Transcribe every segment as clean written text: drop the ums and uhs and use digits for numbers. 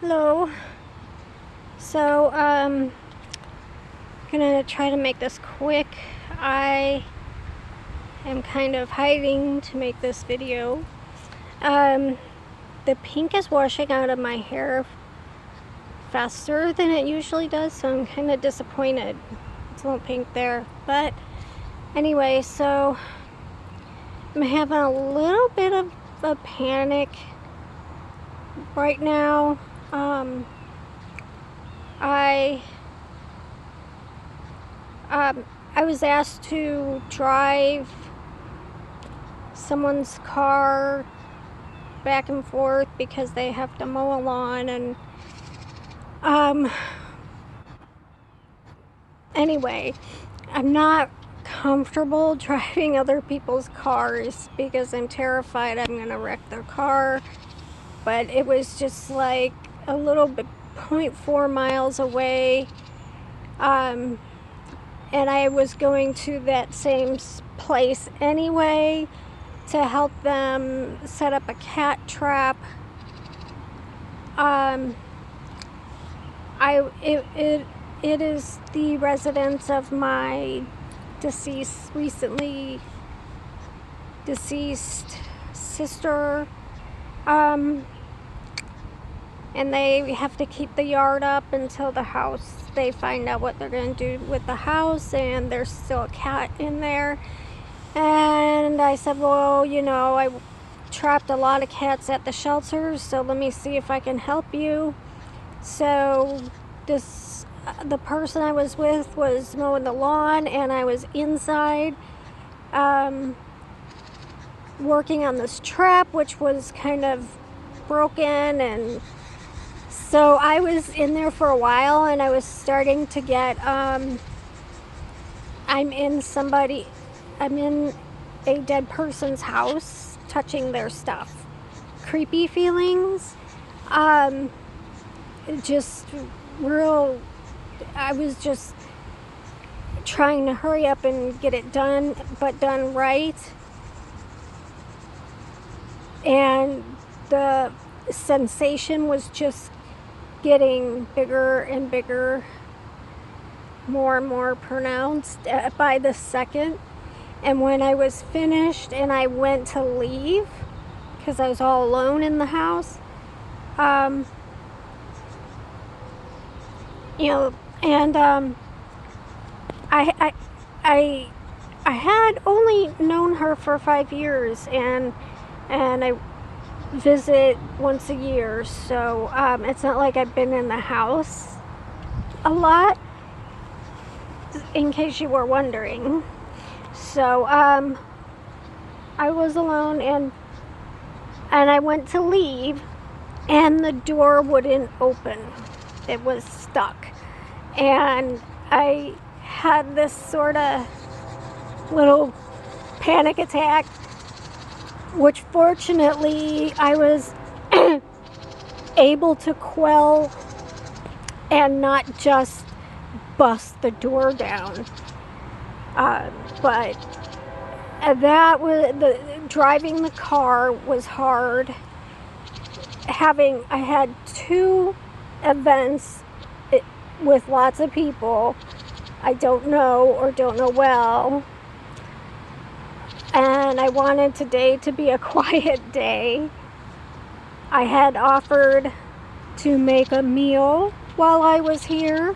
Hello. So, gonna try to make this quick. I am kind of hiding to make this video. Um, the pink is washing out of my hair faster than it usually does, so I'm kind of disappointed. It's a little pink there. But anyway, so I'm having a little bit of a panic right now. I I was asked to drive someone's car back and forth because they have to mow a lawn, and anyway, I'm not comfortable driving other people's cars because I'm terrified I'm gonna wreck their car. But it was just like a little bit 0.4 miles away, and I was going to that same place anyway to help them set up a cat trap. It is the residence of my recently deceased sister, and they have to keep the yard up until they find out what they're going to do with the house, and there's still a cat in there. And I said, well, I trapped a lot of cats at the shelters, so let me see if I can help you. So the person I was with was mowing the lawn, and I was inside working on this trap, which was kind of broken. And so I was in there for a while, and I was starting to get I'm in a dead person's house, touching their stuff. Creepy feelings. Just real. I was just trying to hurry up and get it done, but done right. And the sensation was just getting bigger and bigger, more and more pronounced by the second. And when I was finished and I went to leave, because I was all alone in the house, and I had only known her for 5 years, and I visit once a year, so it's not like I've been in the house a lot, in case you were wondering. So I was alone, and I went to leave, and the door wouldn't open. It was stuck, and I had this sort of little panic attack, which fortunately I was able to quell and not just bust the door down. But that was driving the car was hard. I had 2 events with lots of people I don't know or don't know well, and I wanted today to be a quiet day. I had offered to make a meal while I was here,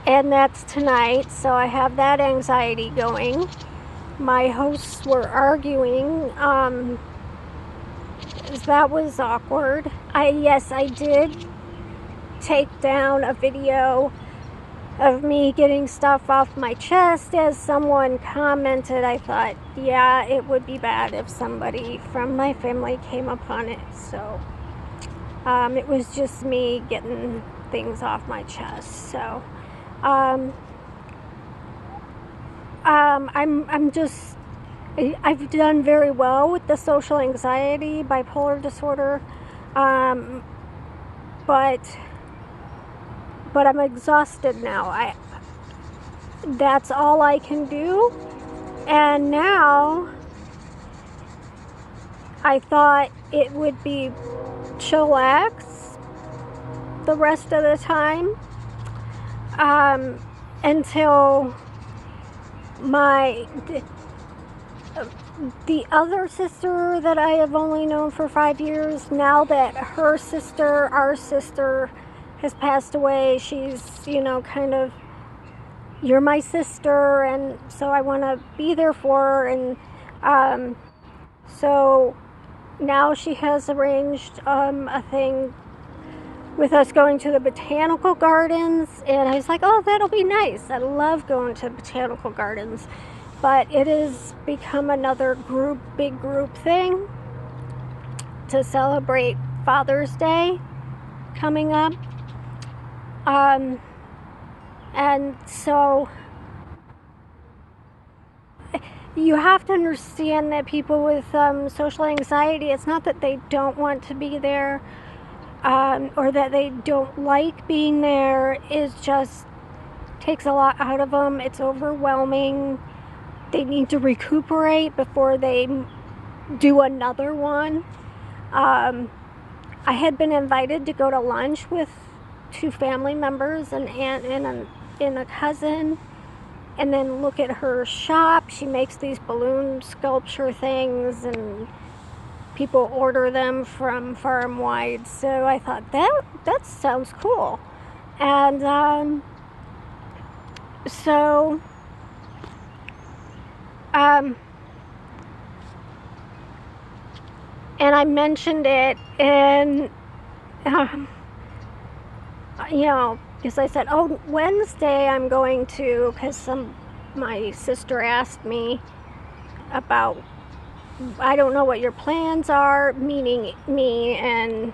and that's tonight, so I have that anxiety going. My hosts were arguing. That was awkward. Yes, I did take down a video of me getting stuff off my chest. As someone commented, I thought, yeah, it would be bad if somebody from my family came upon it. So it was just me getting things off my chest. So I've done very well with the social anxiety, bipolar disorder, but I'm exhausted now. That's all I can do. And now I thought it would be chillax the rest of the time, until the other sister that I have only known for 5 years, now that our sister, has passed away, she's, kind of, you're my sister, and so I want to be there for her, and so now she has arranged a thing with us going to the botanical gardens, and I was like, oh, that'll be nice. I love going to botanical gardens, but it has become another big group thing to celebrate Father's Day coming up. And so you have to understand that people with social anxiety, it's not that they don't want to be there, or that they don't like being there. It just takes a lot out of them. It's overwhelming. They need to recuperate before they do another one. I had been invited to go to lunch with 2 family members, an aunt and a cousin, and then look at her shop. She makes these balloon sculpture things, and people order them from far and wide. So I thought that sounds cool, and and I mentioned it, and because I said, oh, Wednesday I'm going to, because my sister asked me about, I don't know what your plans are, meaning me and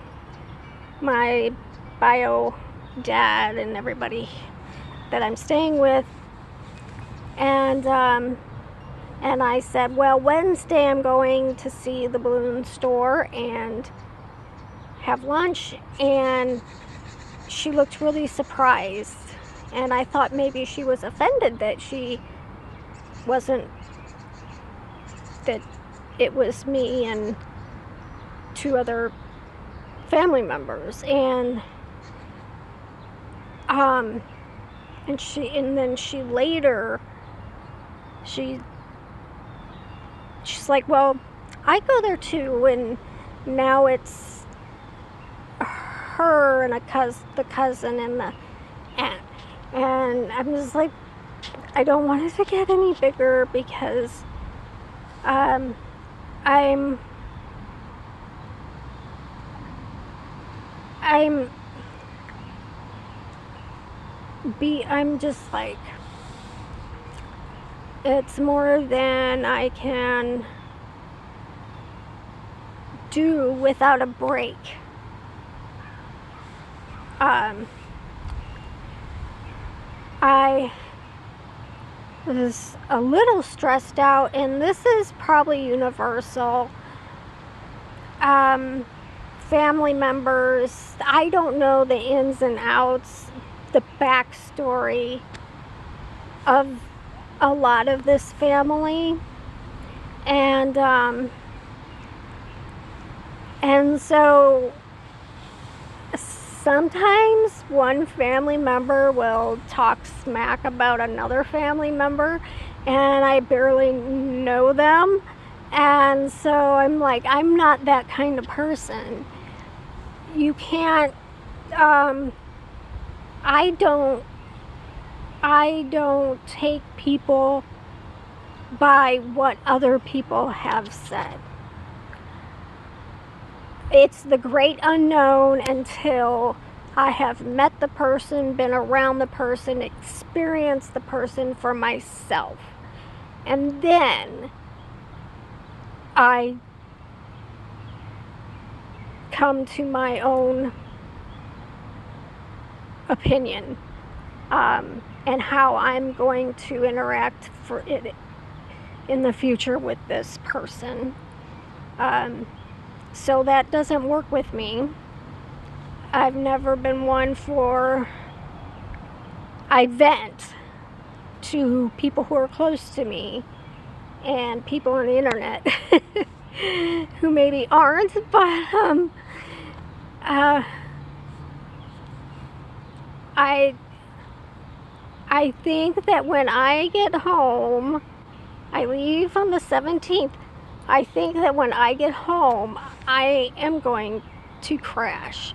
my bio dad and everybody that I'm staying with, and I said, well, Wednesday I'm going to see the balloon store and have lunch, and she looked really surprised, and I thought maybe she was offended that that it was me and 2 other family members, and then she later, she's like, well, I go there too, and now it's her and the cousin and the aunt, and I'm just like, I don't want it to get any bigger, because I'm just like, it's more than I can do without a break. I was a little stressed out, and this is probably universal. Family members, I don't know the ins and outs, the backstory of a lot of this family, and so sometimes one family member will talk smack about another family member, and I barely know them, and so I'm like, I'm not that kind of person. You can't, I don't take people by what other people have said. It's the great unknown until I have met the person, been around the person, experienced the person for myself. And then I come to my own opinion, and how I'm going to interact for it in the future with this person. So that doesn't work with me. I've never been one I vent to people who are close to me and people on the internet who maybe aren't, but I I think that when I get home, I leave on the 17th. I think that when I get home, I am going to crash.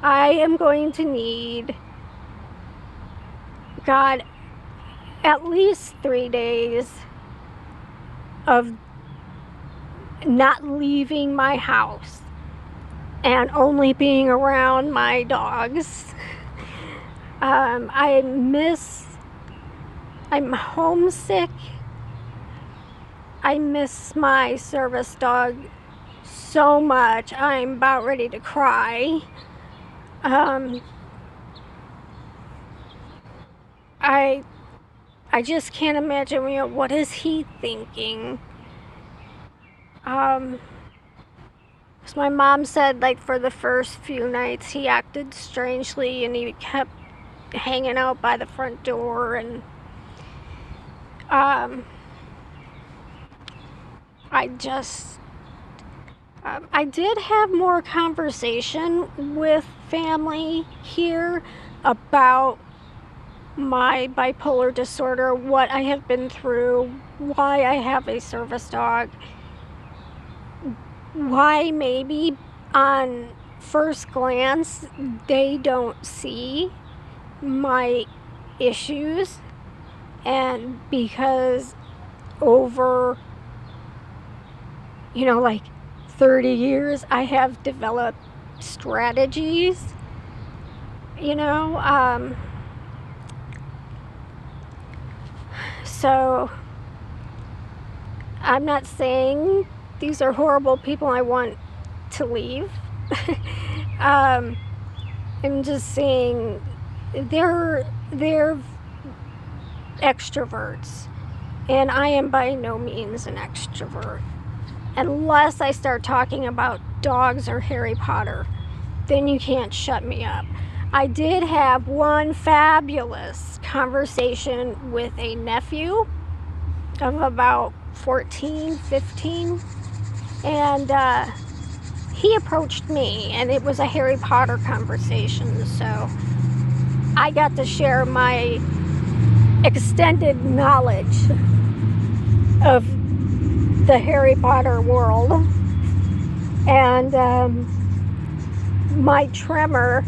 I am going to need, God, at least 3 days of not leaving my house and only being around my dogs. I'm homesick. I miss my service dog so much. I'm about ready to cry. I just can't imagine, what is he thinking? So my mom said, like, for the first few nights he acted strangely and he kept hanging out by the front door, and I did have more conversation with family here about my bipolar disorder, what I have been through, why I have a service dog, why maybe on first glance they don't see my issues, and because over, like 30 years, I have developed strategies, so I'm not saying these are horrible people I want to leave. I'm just saying they're extroverts, and I am by no means an extrovert. Unless I start talking about dogs or Harry Potter, then you can't shut me up. I did have one fabulous conversation with a nephew of about 14, 15, and he approached me, and it was a Harry Potter conversation, so I got to share my extended knowledge of the Harry Potter world. And my tremor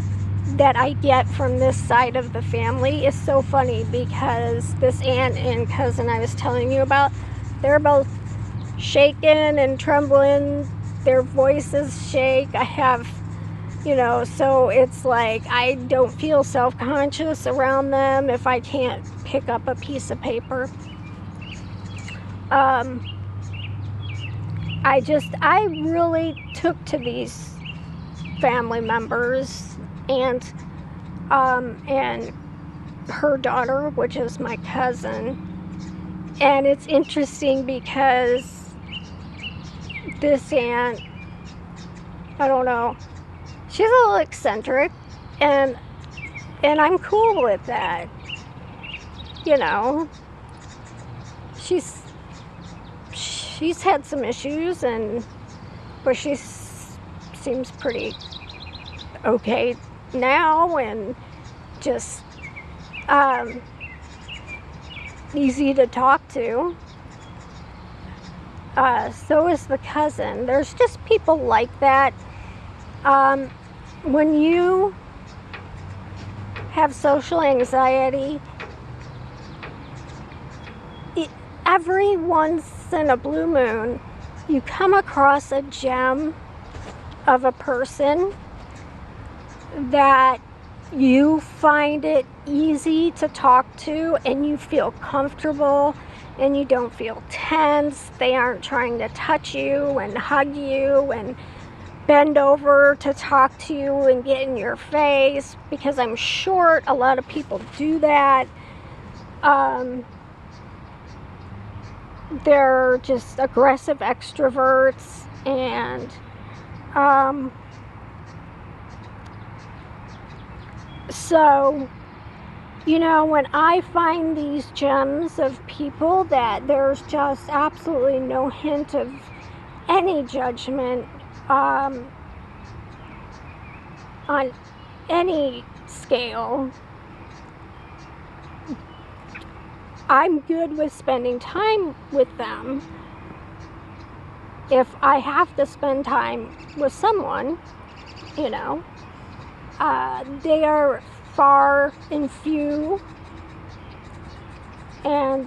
that I get from this side of the family is so funny, because this aunt and cousin I was telling you about, they're both shaking and trembling. Their voices shake. I have, so it's like I don't feel self-conscious around them if I can't pick up a piece of paper. I really took to these family members and her daughter, which is my cousin. And it's interesting because this aunt, I don't know, she's a little eccentric, and I'm cool with that. She's had some issues, but she seems pretty okay now, and just easy to talk to. So is the cousin. There's just people like that. When you have social anxiety, every once in a blue moon, you come across a gem of a person that you find it easy to talk to, and you feel comfortable, and you don't feel tense. They aren't trying to touch you and hug you and bend over to talk to you and get in your face, because I'm short. A lot of people do that. They're just aggressive extroverts, and so, when I find these gems of people that there's just absolutely no hint of any judgment on any scale, I'm good with spending time with them. If I have to spend time with someone, you know, they are far and few, and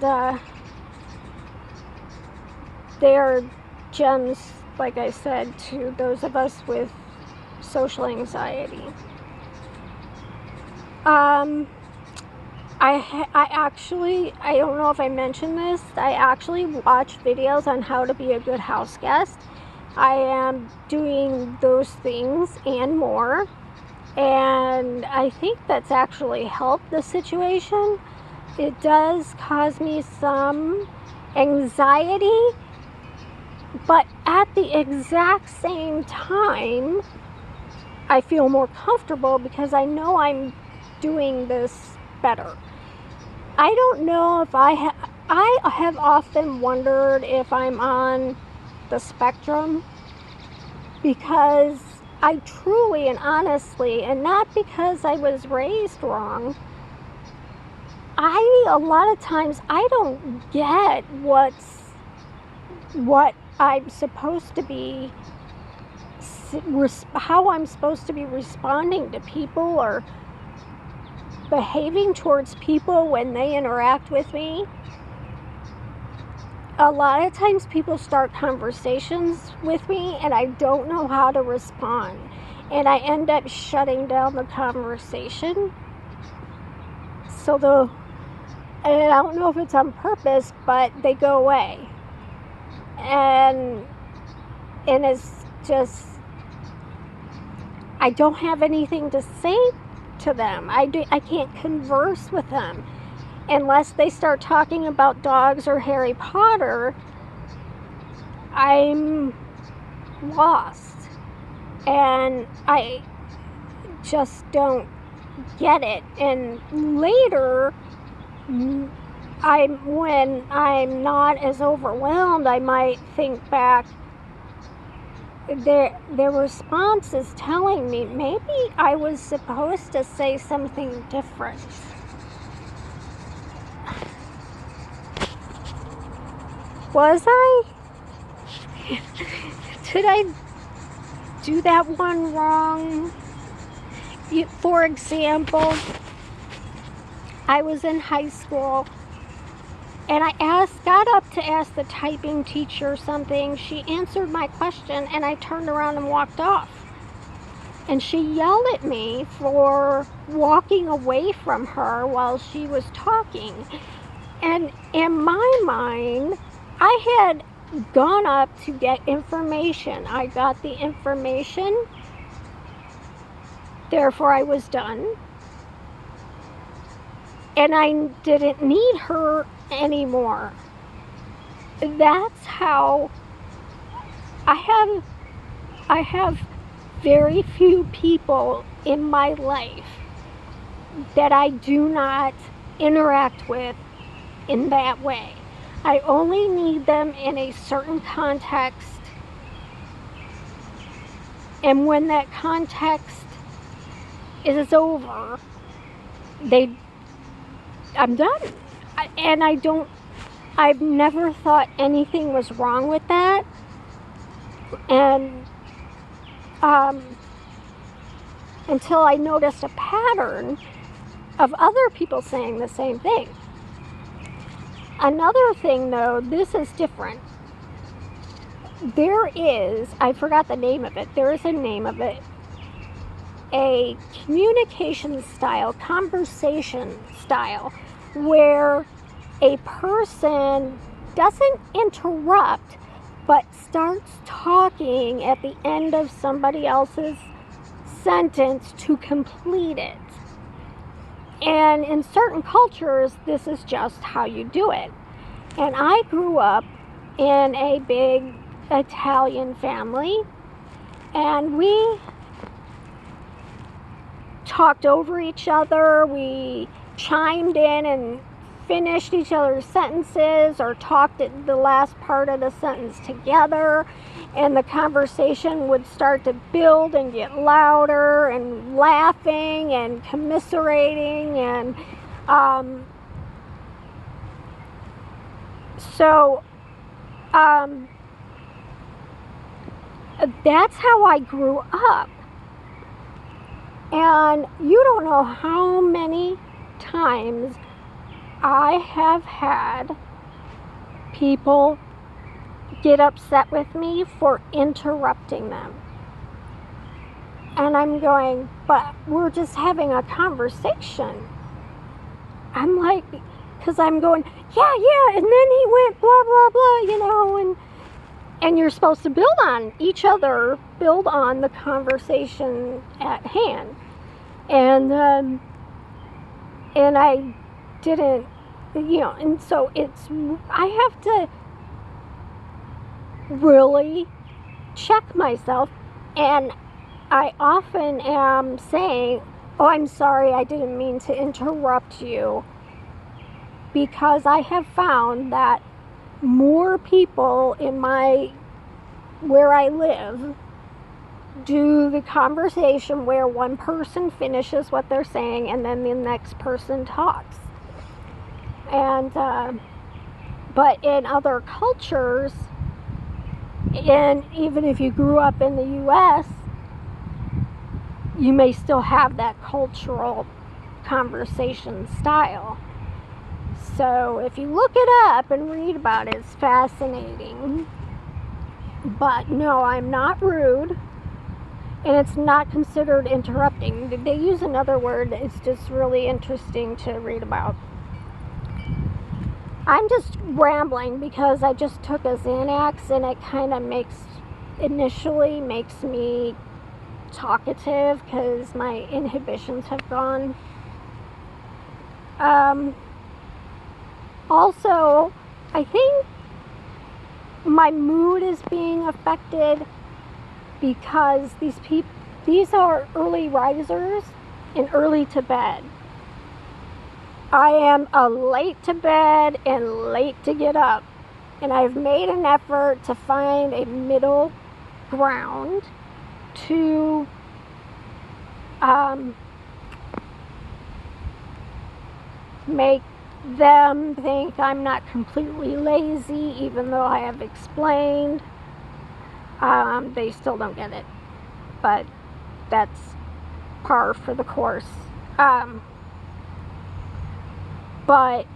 they are gems, like I said, to those of us with social anxiety. I don't know if I mentioned this, I actually watch videos on how to be a good house guest. I am doing those things and more, and I think that's actually helped the situation. It does cause me some anxiety, but at the exact same time, I feel more comfortable because I know I'm doing this better. I don't know if I have often wondered if I'm on the spectrum, because I truly and honestly, and not because I was raised wrong, a lot of times I don't get what I'm supposed to be, how I'm supposed to be responding to people or behaving towards people when they interact with me. A lot of times people start conversations with me and I don't know how to respond, and I end up shutting down the conversation. And I don't know if it's on purpose, but they go away, and it's just, I don't have anything to say to them. I can't converse with them unless they start talking about dogs or Harry Potter. I'm lost, and I just don't get it. And later, when I'm not as overwhelmed, I might think back, their response is telling me maybe I was supposed to say something different. Was I? Did I do that one wrong? For example, I was in high school and I got up to ask the typing teacher something. She answered my question and I turned around and walked off. And she yelled at me for walking away from her while she was talking. And in my mind, I had gone up to get information. I got the information, therefore I was done. And I didn't need her anymore. That's how I have very few people in my life that I do not interact with in that way. I only need them in a certain context, and when that context is over, I'm done. I've never thought anything was wrong with that. And until I noticed a pattern of other people saying the same thing. Another thing, though, this is different. I forgot the name of it. There is a name of it. A communication style, conversation style, where a person doesn't interrupt, but starts talking at the end of somebody else's sentence to complete it. And in certain cultures, this is just how you do it. And I grew up in a big Italian family, and we talked over each other. We chimed in and finished each other's sentences, or talked at the last part of the sentence together, and the conversation would start to build and get louder, and laughing and commiserating, and So, that's how I grew up. And you don't know how many times I have had people get upset with me for interrupting them. And I'm going, but we're just having a conversation. I'm like, because I'm going, yeah, and then he went blah, blah, blah, and you're supposed to build on each other, build on the conversation at hand. And I didn't, and so I have to really check myself, and I often am saying, oh, I'm sorry, I didn't mean to interrupt you, because I have found that more people where I live do the conversation where one person finishes what they're saying and then the next person talks. And but in other cultures, and even if you grew up in the US, you may still have that cultural conversation style. So if you look it up and read about it, it's fascinating. But no, I'm not rude, and it's not considered interrupting. They use another word. It's just really interesting to read about. I'm just rambling because I just took a Xanax, and it kind of initially makes me talkative because my inhibitions have gone. Also, I think my mood is being affected because these are early risers and early to bed. I am a late to bed and late to get up, and I've made an effort to find a middle ground to make them think I'm not completely lazy, even though I have explained. They still don't get it, but that's par for the course. But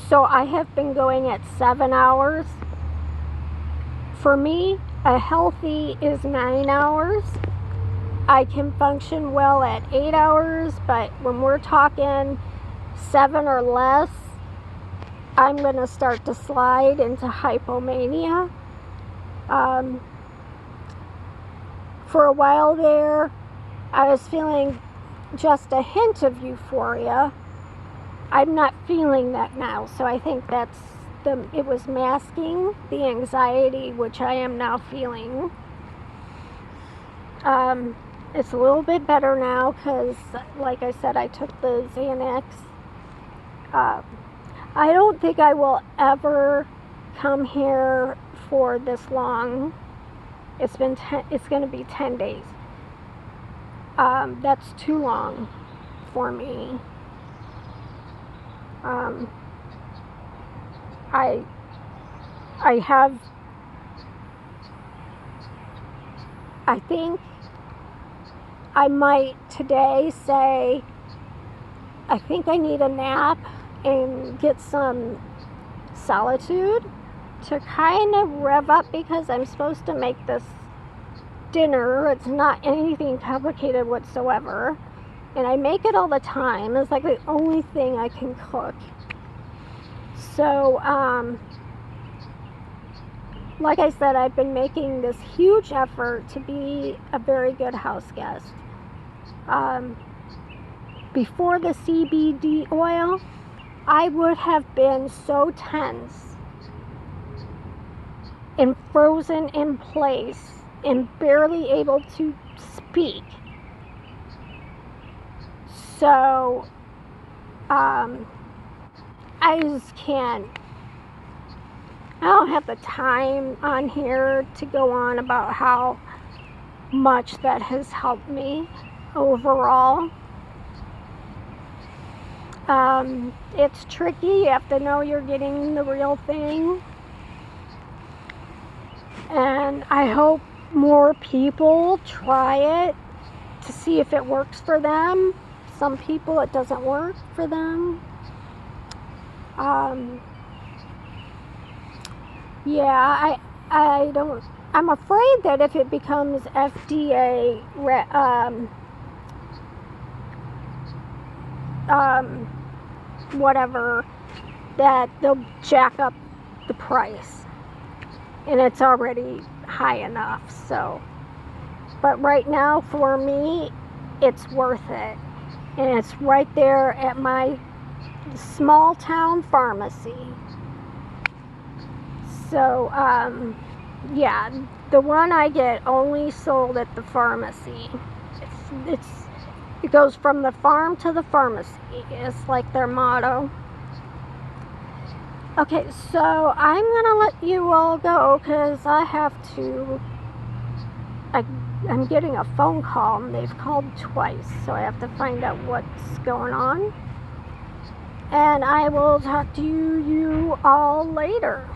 so I have been going at 7 hours. For me, a healthy is 9 hours. I can function well at 8 hours, but when we're talking 7 or less, I'm going to start to slide into hypomania. For a while there, I was feeling just a hint of euphoria. I'm not feeling that now, so I think it was masking the anxiety, which I am now feeling. It's a little bit better now because, like I said, I took the Xanax. I don't think I will ever come here for this long. It's going to be 10 days. That's too long for me. I think I might today say, I think I need a nap and get some solitude to kind of rev up, because I'm supposed to make this dinner. It's not anything complicated whatsoever, and I make it all the time. It's like the only thing I can cook. So like I said, I've been making this huge effort to be a very good house guest. Before the CBD oil, I would have been so tense and frozen in place and barely able to speak. So, I just can't. I don't have the time on here to go on about how much that has helped me overall. It's tricky. You have to know you're getting the real thing. And I hope more people try it to see if it works for them. Some people it doesn't work for them. Yeah, I don't. I'm afraid that if it becomes FDA, whatever, that they'll jack up the price, and it's already high enough. So, but right now for me, it's worth it, and it's right there at my small town pharmacy. So, yeah, the one I get only sold at the pharmacy. It goes from the farm to the pharmacy. It's like their motto. Okay, so I'm gonna let you all go because I have to. I'm getting a phone call and they've called twice, so I have to find out what's going on. And I will talk to you all later.